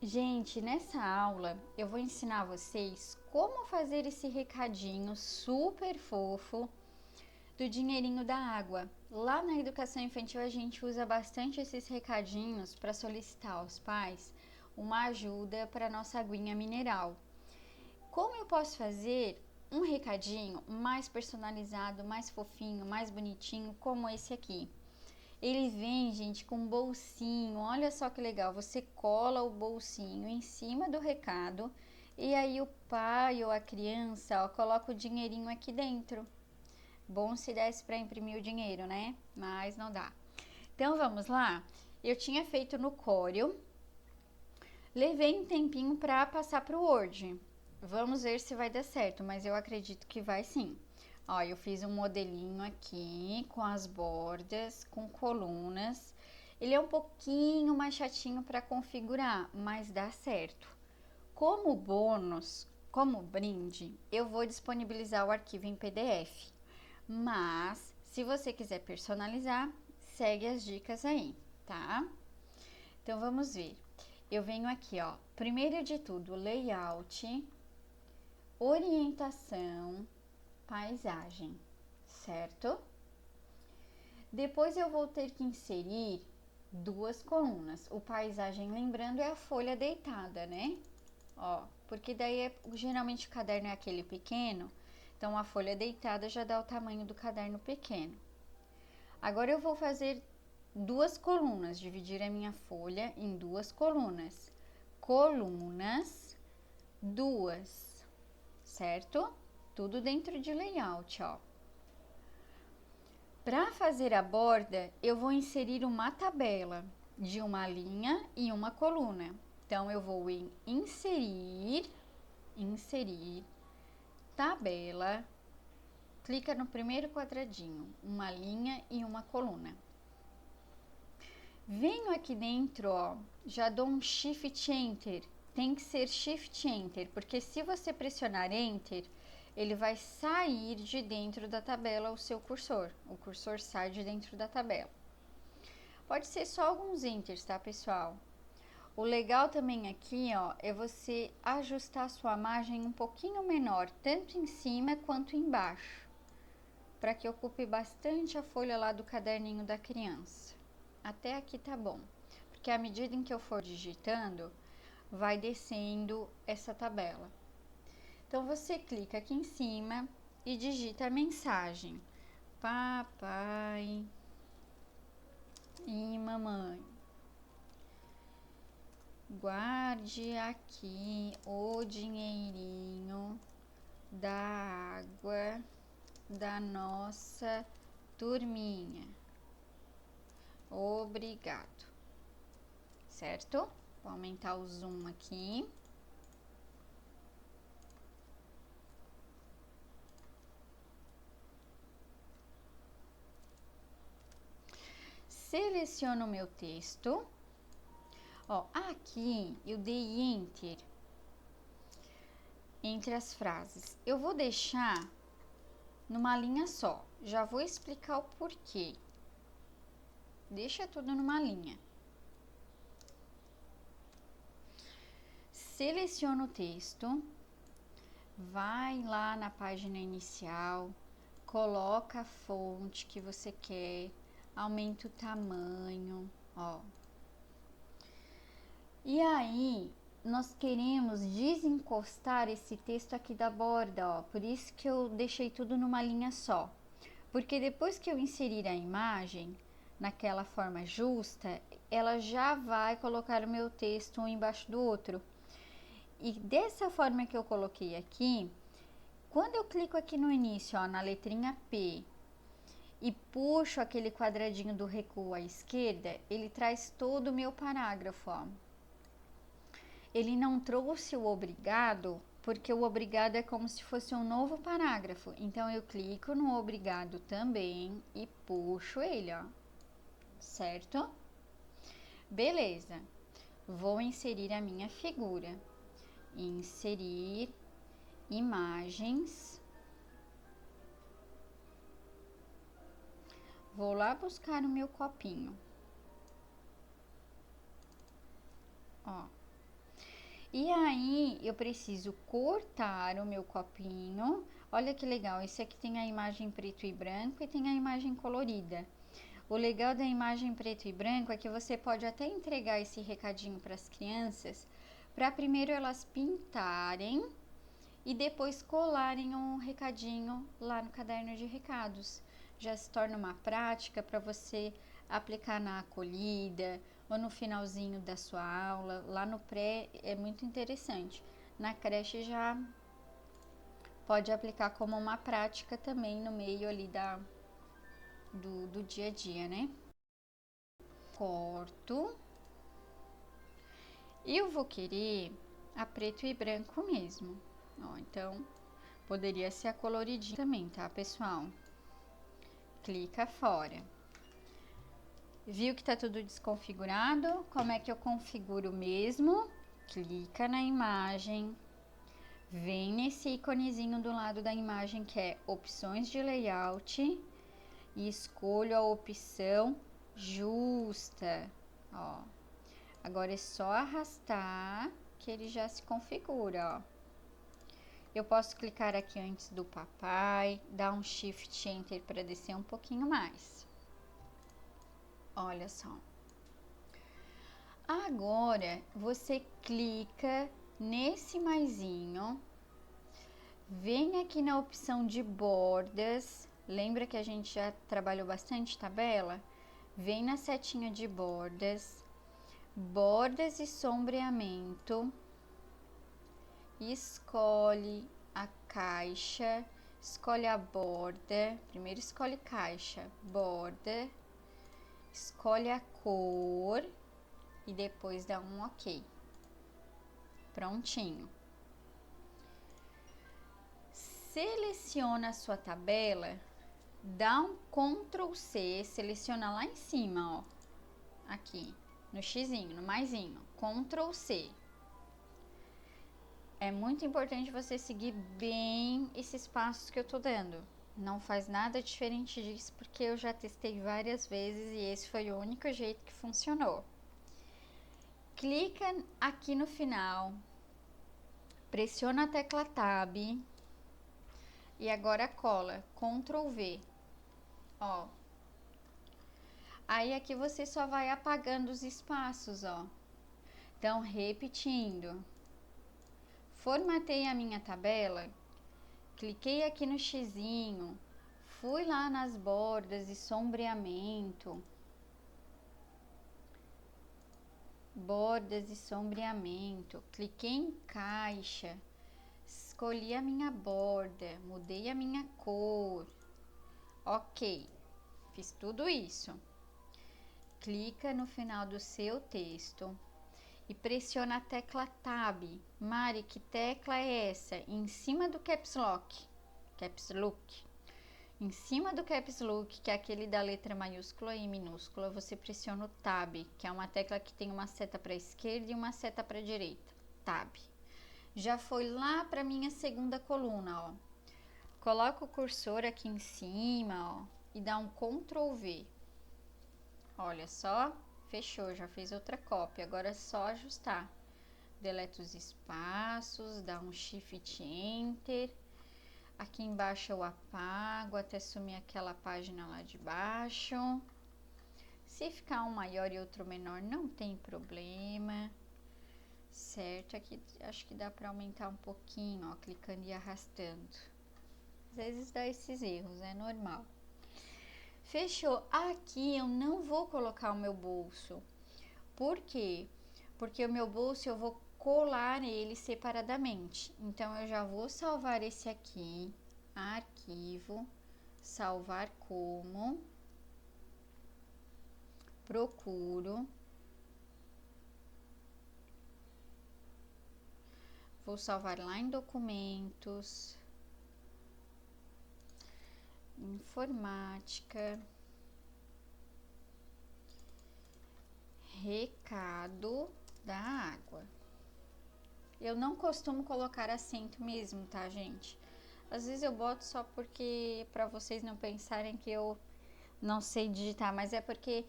Gente, nessa aula eu vou ensinar vocês como fazer esse recadinho super fofo do dinheirinho da água. Lá na educação infantil a gente usa bastante esses recadinhos para solicitar aos pais uma ajuda para nossa aguinha mineral. Como eu posso fazer um recadinho mais personalizado, mais fofinho, mais bonitinho, como esse aqui? Ele vem, gente, com um bolsinho. Olha só que legal. Você cola o bolsinho em cima do recado e aí o pai ou a criança, ó, coloca o dinheirinho aqui dentro. Bom se desse para imprimir o dinheiro, né? Mas não dá. Então vamos lá. Eu tinha feito no Corel. Levei um tempinho para passar para o Word. Vamos ver se vai dar certo, mas eu acredito que vai sim. Ó, eu fiz um modelinho aqui com as bordas, com colunas. Ele é um pouquinho mais chatinho para configurar, mas dá certo. Como bônus, como brinde, eu vou disponibilizar o arquivo em PDF. Mas, se você quiser personalizar, segue as dicas aí, tá? Então, vamos ver. Eu venho aqui, ó, primeiro de tudo, layout, orientação, paisagem, certo? Depois eu vou ter que inserir duas colunas. O paisagem, lembrando, é a folha deitada, né? Ó, porque daí geralmente o caderno é aquele pequeno, então a folha deitada já dá o tamanho do caderno pequeno. Agora eu vou fazer duas colunas, dividir a minha folha em duas colunas. Colunas, duas, certo? Tudo dentro de layout, ó. Para fazer a borda, eu vou inserir uma tabela de uma linha e uma coluna. Então, eu vou em inserir, tabela, clica no primeiro quadradinho, uma linha e uma coluna. Venho aqui dentro, ó, já dou um Shift Enter. Tem que ser Shift Enter, porque se você pressionar Enter, ele vai sair de dentro da tabela o seu cursor. O cursor sai de dentro da tabela. Pode ser só alguns Enters, tá, pessoal? O legal também aqui, ó, é você ajustar a sua margem um pouquinho menor, tanto em cima quanto embaixo, para que ocupe bastante a folha lá do caderninho da criança. Até aqui tá bom, porque à medida em que eu for digitando, vai descendo essa tabela. Então, você clica aqui em cima e digita a mensagem: papai e mamãe, guarde aqui o dinheirinho da água da nossa turminha. Obrigado. Certo? Vou aumentar o zoom aqui. Seleciono o meu texto. Ó, aqui eu dei Enter entre as frases. Eu vou deixar numa linha só. Já vou explicar o porquê. Deixa tudo numa linha. Seleciona o texto, vai lá na página inicial, coloca a fonte que você quer, aumenta o tamanho, ó. E aí, nós queremos desencostar esse texto aqui da borda, ó. Por isso que eu deixei tudo numa linha só. Porque depois que eu inserir a imagem naquela forma justa, ela já vai colocar o meu texto um embaixo do outro. E dessa forma que eu coloquei aqui, quando eu clico aqui no início, ó, na letrinha P, e puxo aquele quadradinho do recuo à esquerda, ele traz todo o meu parágrafo, ó. Ele não trouxe o obrigado, porque o obrigado é como se fosse um novo parágrafo. Então, eu clico no obrigado também e puxo ele, ó. Certo? Beleza. Vou inserir a minha figura. Inserir imagens. Vou lá buscar o meu copinho. Ó. E aí, eu preciso cortar o meu copinho. Olha que legal, esse aqui tem a imagem preto e branco e tem a imagem colorida. O legal da imagem preto e branco é que você pode até entregar esse recadinho para as crianças, para primeiro elas pintarem e depois colarem um recadinho lá no caderno de recados. Já se torna uma prática para você aplicar na acolhida ou no finalzinho da sua aula. Lá no pré é muito interessante. Na creche já pode aplicar como uma prática também no meio ali do dia a dia, né? Corto. Eu vou querer a preto e branco mesmo. Ó, então, poderia ser a coloridinha também, tá, pessoal? Clica fora. Viu que tá tudo desconfigurado? Como é que eu configuro mesmo? Clica na imagem, vem nesse íconezinho do lado da imagem que é opções de layout e escolho a opção justa, ó. Agora é só arrastar que ele já se configura, ó. Eu posso clicar aqui antes do papai, dar um Shift Enter para descer um pouquinho mais. Olha só. Agora, você clica nesse maisinho, vem aqui na opção de bordas. Lembra que a gente já trabalhou bastante tabela? Vem na setinha de bordas, bordas e sombreamento. Escolhe a caixa, escolhe a borda. Primeiro escolhe caixa, borda, escolhe a cor e depois dá um OK. Prontinho. Seleciona a sua tabela, dá um Ctrl C, seleciona lá em cima, ó. Aqui, no xizinho, no maisinho, Ctrl C. É muito importante você seguir bem esses passos que eu tô dando. Não faz nada diferente disso, porque eu já testei várias vezes e esse foi o único jeito que funcionou. Clica aqui no final, pressiona a tecla Tab e agora cola, Ctrl V, ó. Aí aqui você só vai apagando os espaços, ó. Então, repetindo. Formatei a minha tabela, cliquei aqui no xizinho, fui lá nas bordas e sombreamento. Bordas e sombreamento, cliquei em caixa, escolhi a minha borda, mudei a minha cor. OK, fiz tudo isso. Clica no final do seu texto e pressiona a tecla Tab. Mari, que tecla é essa? Em cima do Caps Lock. Caps Lock. Em cima do Caps Lock, que é aquele da letra maiúscula e minúscula, você pressiona o Tab, que é uma tecla que tem uma seta para a esquerda e uma seta para a direita. Tab. Já foi lá para minha segunda coluna, ó. Coloca o cursor aqui em cima, ó, e dá um Ctrl V. Olha só, fechou, já fez outra cópia. Agora é só ajustar. Deleta os espaços, dá um Shift Enter. Aqui embaixo eu apago até sumir aquela página lá de baixo. Se ficar um maior e outro menor, não tem problema. Certo? Aqui acho que dá para aumentar um pouquinho, ó, clicando e arrastando. Às vezes dá esses erros, é normal. Fechou. Aqui eu não vou colocar o meu bolso. Por quê? Porque o meu bolso eu vou colar ele separadamente. Então, eu já vou salvar esse aqui, arquivo, salvar como, procuro, vou salvar lá em documentos, informática, recado da água. Eu não costumo colocar acento mesmo, tá, gente? Às vezes eu boto só porque, para vocês não pensarem que eu não sei digitar, mas é porque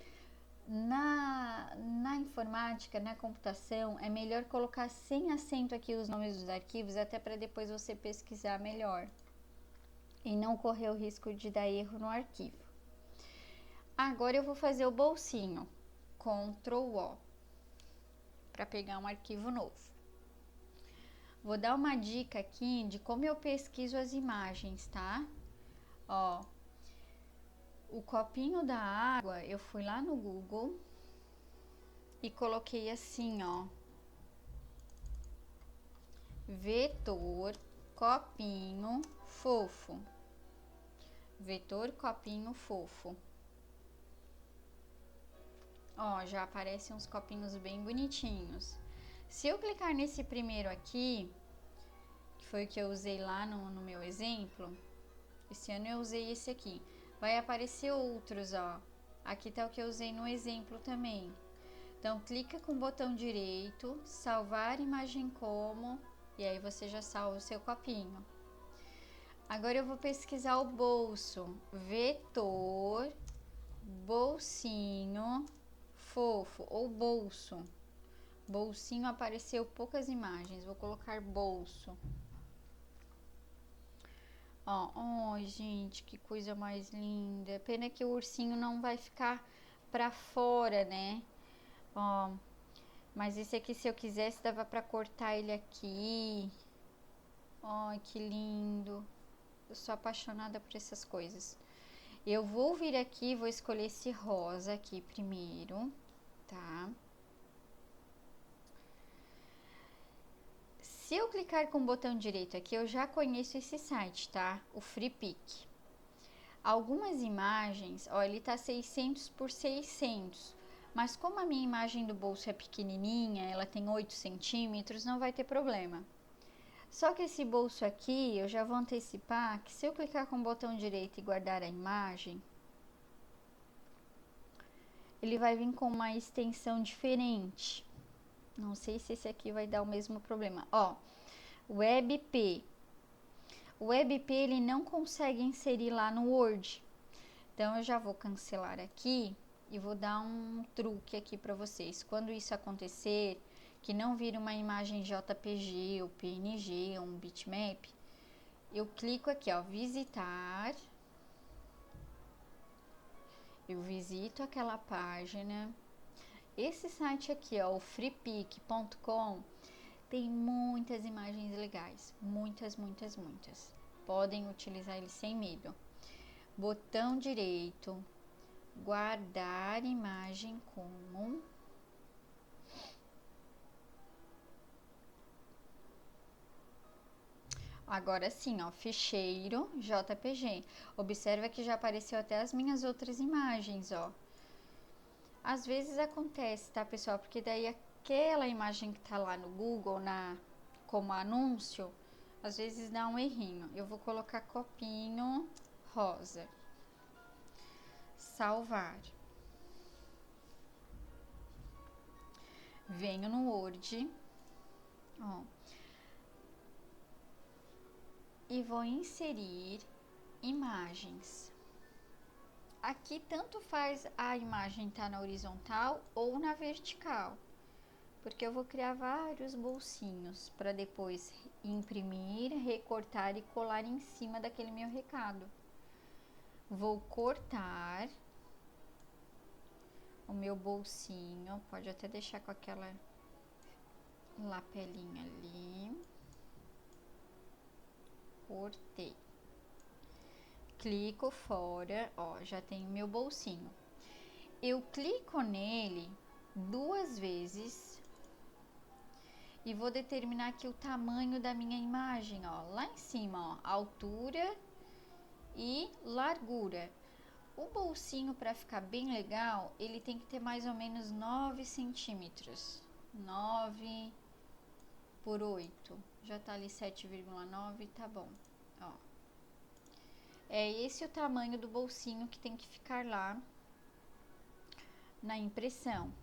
Na informática, na computação, é melhor colocar sem acento aqui os nomes dos arquivos, até para depois você pesquisar melhor e não correr o risco de dar erro no arquivo. Agora eu vou fazer o bolsinho, Ctrl O, para pegar um arquivo novo. Vou dar uma dica aqui de como eu pesquiso as imagens, tá? Ó, o copinho da água, eu fui lá no Google e coloquei assim, ó, vetor copinho fofo. Vetor copinho fofo. Ó, já aparecem uns copinhos bem bonitinhos. Se eu clicar nesse primeiro aqui, que foi o que eu usei lá no meu exemplo, esse ano eu usei esse aqui, vai aparecer outros, ó. Aqui tá o que eu usei no exemplo também. Então, clica com o botão direito, salvar imagem como, e aí você já salva o seu copinho. Agora eu vou pesquisar o bolso, vetor, bolsinho, fofo, ou bolso. Bolsinho apareceu poucas imagens, vou colocar bolso. Ó, oh, gente, que coisa mais linda. Pena que o ursinho não vai ficar pra fora, né? Ó, mas esse aqui, se eu quisesse, dava pra cortar ele aqui. Ó, que lindo. Eu sou apaixonada por essas coisas. Eu vou vir aqui, vou escolher esse rosa aqui primeiro, tá? Se eu clicar com o botão direito aqui, eu já conheço esse site, tá? O FreePic. Algumas imagens, ó, ele tá 600 por 600, mas como a minha imagem do bolso é pequenininha, ela tem 8 centímetros, não vai ter problema. Só que esse bolso aqui, eu já vou antecipar que se eu clicar com o botão direito e guardar a imagem, ele vai vir com uma extensão diferente. Não sei se esse aqui vai dar o mesmo problema. Ó, WebP. O WebP ele não consegue inserir lá no Word. Então eu já vou cancelar aqui e vou dar um truque aqui para vocês. Quando isso acontecer, que não vira uma imagem JPG ou PNG ou um bitmap, eu clico aqui, ó, visitar. Eu visito aquela página. Esse site aqui, ó, o freepic.com, tem muitas imagens legais, muitas. Podem utilizar ele sem medo. Botão direito, guardar imagem como. Agora sim, ó, ficheiro JPG. Observa que já apareceu até as minhas outras imagens, ó. Às vezes acontece, tá, pessoal? Porque daí aquela imagem que tá lá no Google, como anúncio, às vezes dá um errinho. Eu vou colocar copinho rosa. Salvar. Venho no Word, ó, e vou inserir imagens. Aqui tanto faz a imagem estar na horizontal ou na vertical, porque eu vou criar vários bolsinhos para depois imprimir, recortar e colar em cima daquele meu recado. Vou cortar o meu bolsinho, pode até deixar com aquela lapelinha ali. Cortei. Clico fora, ó, já tenho meu bolsinho. Eu clico nele 2 vezes e vou determinar aqui o tamanho da minha imagem, ó, lá em cima, ó, altura e largura. O bolsinho, para ficar bem legal, ele tem que ter mais ou menos 9 centímetros. 9 por 8. Já tá ali 7,9, tá bom, ó. É esse o tamanho do bolsinho que tem que ficar lá na impressão.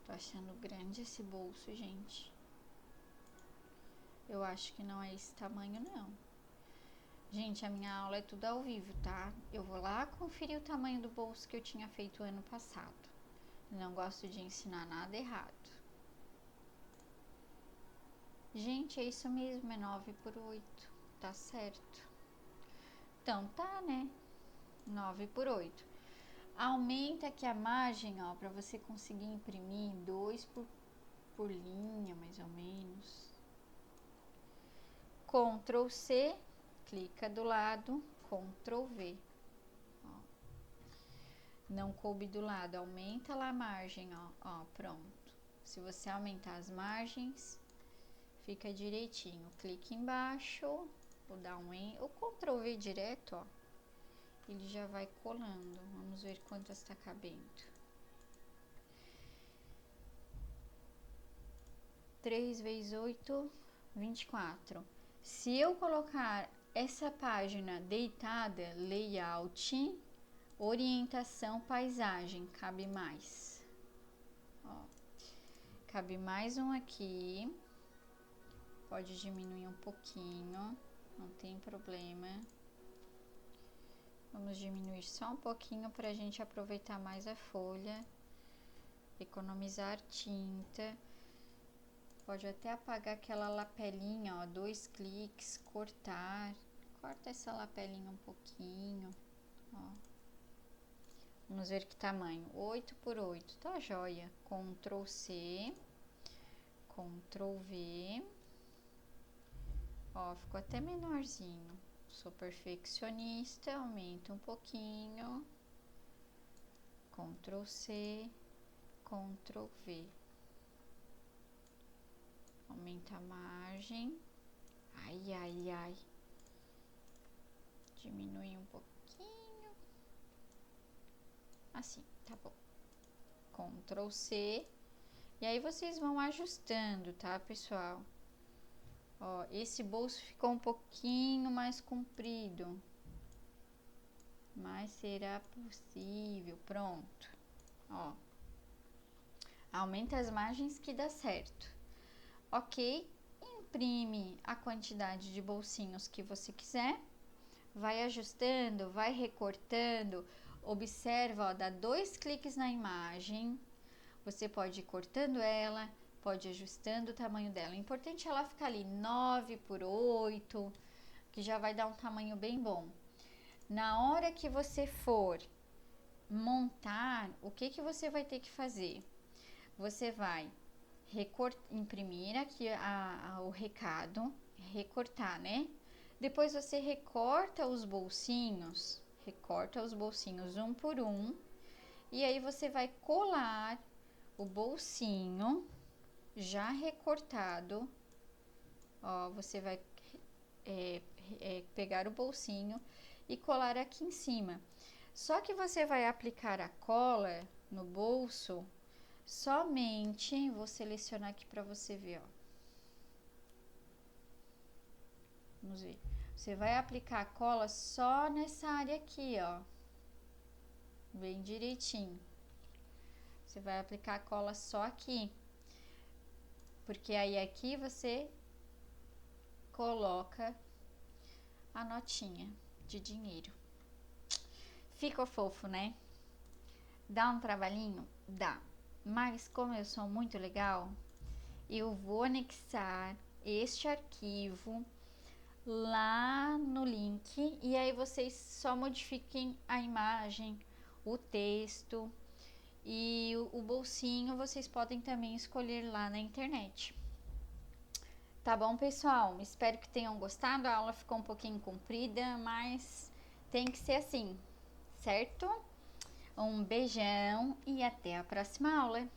Tô achando grande esse bolso, gente. Eu acho que não é esse tamanho, não. Gente, a minha aula é tudo ao vivo, tá? Eu vou lá conferir o tamanho do bolso que eu tinha feito ano passado. Não gosto de ensinar nada errado. Gente, é isso mesmo, é 9 por 8, tá certo. Então tá, né? 9 por 8. Aumenta aqui a margem, ó, pra você conseguir imprimir 2 por linha, mais ou menos. Ctrl C, clica do lado, Ctrl V. Ó. Não coube do lado, aumenta lá a margem, ó, pronto. Se você aumentar as margens, fica direitinho. Clique embaixo, ou dá o Ctrl V direto, ó. Ele já vai colando. Vamos ver quantas está cabendo. 3 vezes 8, 24. Se eu colocar essa página deitada, layout, orientação, paisagem, cabe mais. Ó, cabe mais um aqui. Pode diminuir um pouquinho, não tem problema. Vamos diminuir só um pouquinho para a gente aproveitar mais a folha, economizar tinta. Pode até apagar aquela lapelinha, ó, 2 cliques, cortar. Corta essa lapelinha um pouquinho, ó. Vamos ver que tamanho, 8 por 8, tá joia. Ctrl C, Ctrl V. Ó, ficou até menorzinho. Sou perfeccionista, aumenta um pouquinho. Ctrl C, Ctrl V. Aumenta a margem. Ai, ai, ai. Diminui um pouquinho. Assim, tá bom. Ctrl C. E aí vocês vão ajustando, tá, pessoal? Ó, esse bolso ficou um pouquinho mais comprido. Mas será possível. Pronto. Ó. Aumenta as margens que dá certo. Ok? Imprime a quantidade de bolsinhos que você quiser. Vai ajustando, vai recortando. Observa, ó, dá 2 cliques na imagem. Você pode ir cortando ela, pode ir ajustando o tamanho dela. O importante é ela ficar ali 9 por 8, que já vai dar um tamanho bem bom. Na hora que você for montar, o que você vai ter que fazer? Você vai imprimir aqui o recado, recortar, né? Depois você recorta os bolsinhos um por um, e aí você vai colar o bolsinho já recortado. Ó, você vai pegar o bolsinho e colar aqui em cima. Só que você vai aplicar a cola no bolso somente, vou selecionar aqui para você ver, ó. Vamos ver. Você vai aplicar a cola só nessa área aqui, ó. Bem direitinho. Você vai aplicar a cola só aqui. Porque aí aqui você coloca a notinha de dinheiro. Ficou fofo, né? Dá um trabalhinho? Dá. Mas como eu sou muito legal, eu vou anexar este arquivo lá no link e aí vocês só modifiquem a imagem, o texto e o bolsinho vocês podem também escolher lá na internet. Tá bom, pessoal? Espero que tenham gostado. A aula ficou um pouquinho comprida, mas tem que ser assim, certo? Um beijão e até a próxima aula.